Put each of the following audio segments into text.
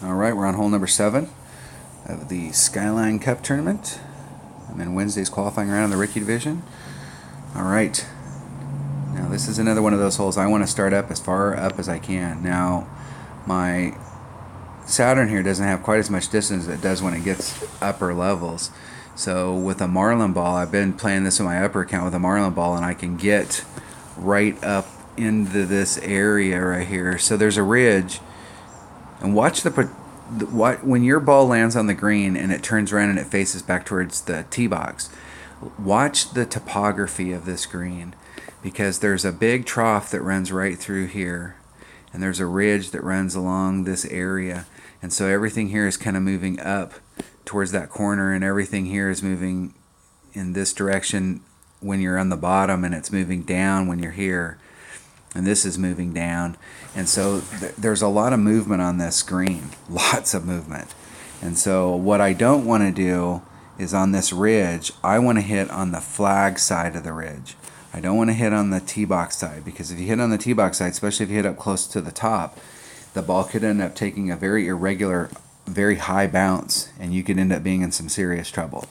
Alright, we're on hole number 7 of the Skyline Cup tournament. I'm in Wednesday's qualifying round in the Rookie Division. Alright, now this is another one of those holes I want to start up as far up as I can. Now, my Saturn here doesn't have quite as much distance as it does when it gets upper levels. So with a marlin ball, I've been playing this in my upper account with a marlin ball, and I can get right up into this area right here. So there's a ridge, and watch when your ball lands on the green and it turns around and it faces back towards the tee box. Watch the topography of this green, because there's a big trough that runs right through here, and there's a ridge that runs along this area, and so everything here is kind of moving up towards that corner, and everything here is moving in this direction when you're on the bottom, and it's moving down when you're here, and this is moving down. And so there's a lot of movement on this green, lots of movement. And so what I don't want to do is on this ridge, I want to hit on the flag side of the ridge. I don't want to hit on the tee box side, because if you hit on the tee box side, especially if you hit up close to the top, the ball could end up taking a very irregular, very high bounce, and you could end up being in some serious trouble.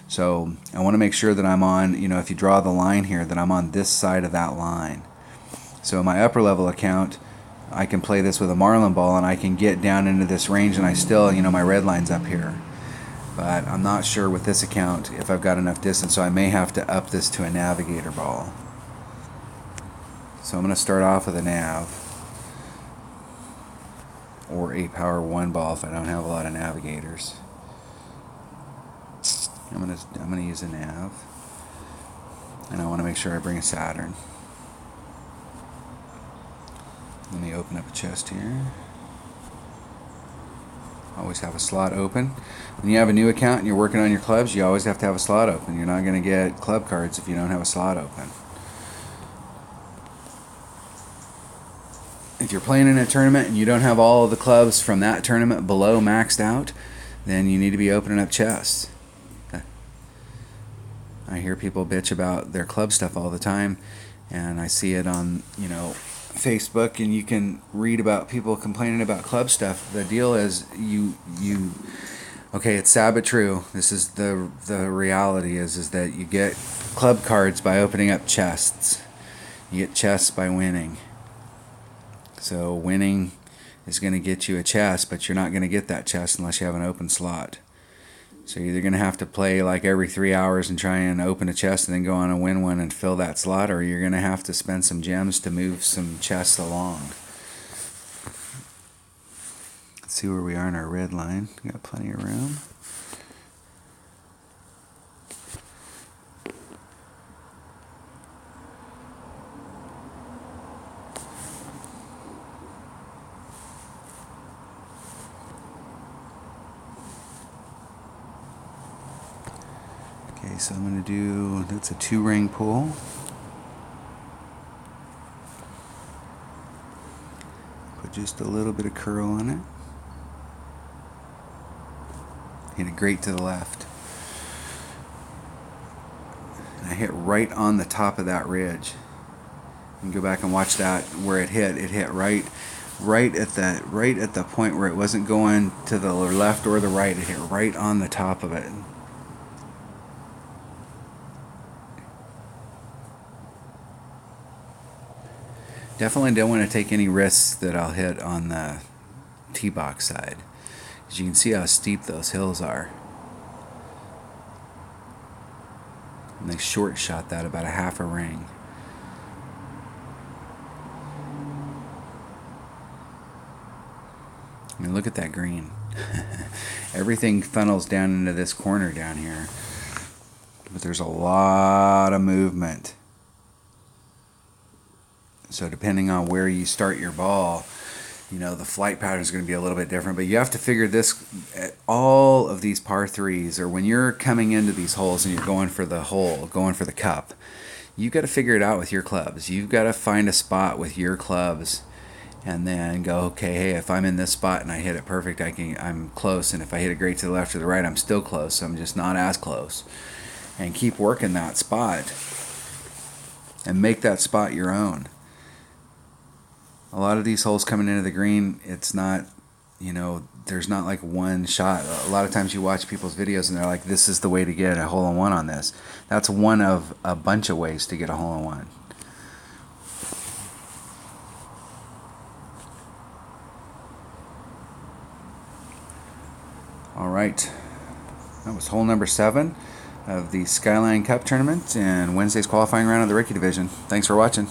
So I want to make sure that I'm on, if you draw the line here, that I'm on this side of that line. So in my upper level account, I can play this with a marlin ball, and I can get down into this range, and I still, my red line's up here. But I'm not sure with this account if I've got enough distance, so I may have to up this to a navigator ball. So I'm going to start off with a nav, or a power 1 ball if I don't have a lot of navigators. I'm going to use a nav, and I want to make sure I bring a Saturn. Let me open up a chest here. Always have a slot open. When you have a new account and you're working on your clubs, you always have to have a slot open. You're not going to get club cards if you don't have a slot open. If you're playing in a tournament and you don't have all of the clubs from that tournament below maxed out, then you need to be opening up chests. I hear people bitch about their club stuff all the time, and I see it on, Facebook, and you can read about people complaining about club stuff. The deal is okay, it's sad but true. This is the reality is that you get club cards by opening up chests. You get chests by winning. So winning is going to get you a chest, but you're not going to get that chest unless you have an open slot. So you're either going to have to play like every 3 hours and try and open a chest and then go on and win one and fill that slot, or you're going to have to spend some gems to move some chests along. Let's see where we are in our red line. We got plenty of room. Okay, so I'm going to do, that's a 2-ring pull. Put just a little bit of curl on it. Hit it great to the left. And I hit right on the top of that ridge. You can go back and watch that where it hit. It hit right at the point where it wasn't going to the left or the right. It hit right on the top of it. Definitely don't want to take any risks that I'll hit on the tee box side, as you can see how steep those hills are. And they short shot that about a half a ring. I mean, look at that green. Everything funnels down into this corner down here, but there's a lot of movement. So depending on where you start your ball, the flight pattern is going to be a little bit different. But you have to figure this, all of these par 3s, or when you're coming into these holes and you're going for the hole, going for the cup, you've got to figure it out with your clubs. You've got to find a spot with your clubs and then go, okay, hey, if I'm in this spot and I hit it perfect, I'm close. And if I hit it great to the left or the right, I'm still close. So I'm just not as close. And keep working that spot and make that spot your own. A lot of these holes coming into the green, it's not you know, there's not like one shot. A lot of times you watch people's videos and they're like, this is the way to get a hole-in-one on this. That's one of a bunch of ways to get a hole-in-one. All right, that was hole number 7 of the Skyline Cup tournament and Wednesday's qualifying round of the Rookie Division. Thanks for watching.